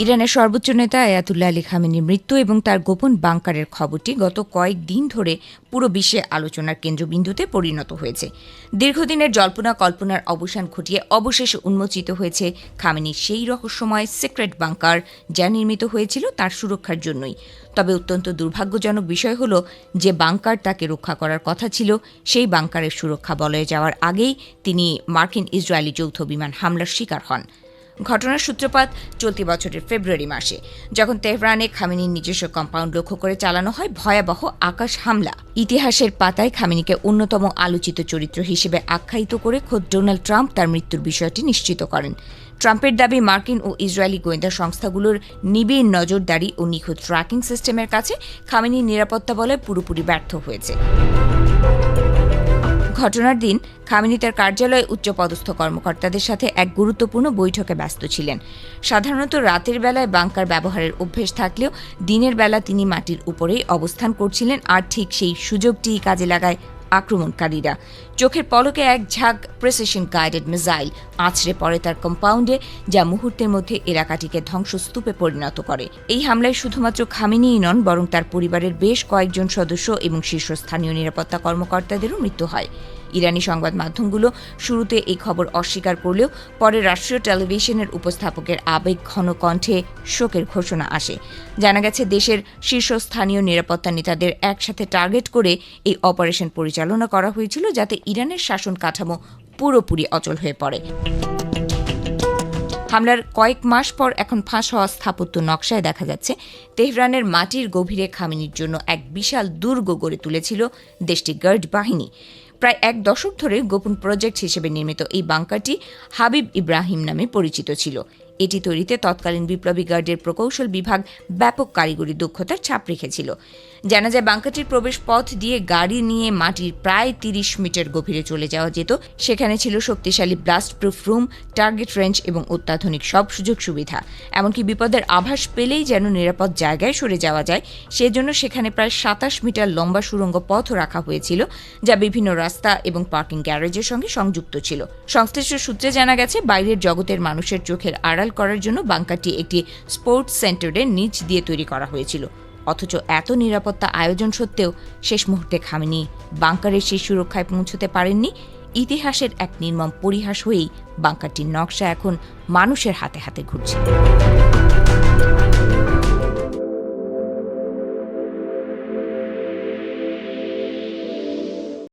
ইরানের সর্বোচ্চ নেতা আয়াতুল্লাহ আলী খামেনির মৃত্যু এবং তার গোপন বাংকারের খবরটি গত কয়েকদিন ধরে পুরো বিশ্বে আলোচনার কেন্দ্রবিন্দুতে পরিণত হয়েছে। দীর্ঘদিনের জল্পনা কল্পনার অবসান ঘটিয়ে অবশেষে উন্মোচিত হয়েছে খামেনির সেই রহস্যময় সিক্রেট বাংকার, যা নির্মিত হয়েছিল তার সুরক্ষার জন্যই। তবে অত্যন্ত দুর্ভাগ্যজনক বিষয় হল যে বাংকার তাকে রক্ষা করার কথা ছিল, সেই বাংকারের সুরক্ষা বলয়ে যাওয়ার আগেই তিনি মার্কিন ইসরায়েলি যৌথ বিমান হামলার শিকার হন। ঘটনার সূত্রপাত চলতি বছরের ফেব্রুয়ারি মাসে, যখন তেহরানে খামেনির নিজস্ব কম্পাউন্ড লক্ষ্য করে চালানো হয় ভয়াবহ আকাশ হামলা। ইতিহাসের পাতায় খামেনিকে অন্যতম আলোচিত চরিত্র হিসেবে আখ্যায়িত করে খোদ ডোনাল্ড ট্রাম্প তার মৃত্যুর বিষয়টি নিশ্চিত করেন। ট্রাম্পের দাবি, মার্কিন ও ইসরায়েলি গোয়েন্দা সংস্থাগুলোর নিবিড় নজরদারি ও নিখুঁত ট্র্যাকিং সিস্টেমের কাছে খামেনির নিরাপত্তা বলয় পুরোপুরি ব্যর্থ হয়েছে। ঘটনার দিন খামেনি তার কার্যালয়ে উচ্চপদস্থ কর্মকর্তাদের সাথে এক গুরুত্বপূর্ণ বৈঠকে ব্যস্ত ছিলেন। সাধারণত রাতের বেলায় বাংকার ব্যবহারের অভ্যেস থাকলেও দিনের বেলা তিনি মাটির উপরেই অবস্থান করছিলেন, আর ঠিক সেই সুযোগটিই কাজে লাগায় আক্রমণকারীরা। চোখের পলকে এক ঝাঁক প্রিসিশন গাইডেড মিসাইল আছড়ে পড়ে তার কম্পাউন্ডে, যা মুহূর্তের মধ্যে এলাকাটিকে ধ্বংসস্তূপে পরিণত করে। এই হামলায় শুধুমাত্র খামেনিই নন, বরং তার পরিবারের বেশ কয়েকজন সদস্য এবং শীর্ষস্থানীয় নিরাপত্তা কর্মকর্তাদেরও মৃত্যু হয়। ইরানি সংবাদ মাধ্যমগুলো শুরুতে এই খবর অস্বীকার করলেও পরে রাষ্ট্রীয় টেলিভিশনের উপস্থাপকের আবেগঘন কণ্ঠে শোকের ঘোষণা আসে। জানা গেছে, দেশের শীর্ষস্থানীয় নিরাপত্তা নেতাদের একসাথে টার্গেট করে এই অপারেশন পরিচালনা করা হয়েছিল, যাতে ইরানের শাসন কাঠামো পুরোপুরি অচল হয়ে পড়ে। হামলার কয়েক মাস পর এখন ফাঁস হওয়া স্থাপত্য নকশায় দেখা যাচ্ছে তেহরানের মাটির গভীরে খামেনির জন্য এক বিশাল দুর্গ গড়ে তুলেছিল দেশটির গার্ড বাহিনী। প্রায় এক দশক ধরে গোপন প্রজেক্ট হিসেবে নির্মিত এই বাংকারটি হাবিব ইব্রাহিম নামে পরিচিত ছিল। এটি তৈরিতে তৎকালীন বিপ্লবী গার্ডের প্রকৌশল বিভাগ ব্যাপক কারিগরি দক্ষতার ছাপ রেখেছিল। জানা যায়, বাংকারটির প্রবেশ পথ দিয়ে গাড়ি নিয়ে মাটির প্রায় ৩০ মিটার গভীরে চলে যাওয়া যেত। সেখানে ছিল শক্তিশালী blast proof room, target range এবং অত্যাধুনিক সব সুযোগ সুবিধা। এমনকি বিপদের আভাস পেলেই যেন নিরাপদ জায়গায় সরে যাওয়া যায়, সেজন্য সেখানে প্রায় ২৭ মিটার লম্বা সুড়ঙ্গ পথও রাখা হয়েছিল, যা বিভিন্ন রাস্তা এবং পার্কিং গ্যারেজের সঙ্গে সংযুক্ত ছিল। সংশ্লিষ্ট সূত্রে জানা গেছে, বাইরের জগতের মানুষের চোখের আড়াল করার জন্য বাংকারটি একটি স্পোর্টস সেন্টারের নিচ দিয়ে তৈরি করা হয়েছিল। অথচ এত নিরাপত্তা আয়োজন সত্ত্বেও শেষ মুহূর্তে খামেনি বাংকারের সেই সুরক্ষায় পৌঁছতে পারেননি। ইতিহাসের এক নির্মম পরিহাস হয়েই বাংকারটির নকশা এখন মানুষের হাতে হাতে ঘুরছে।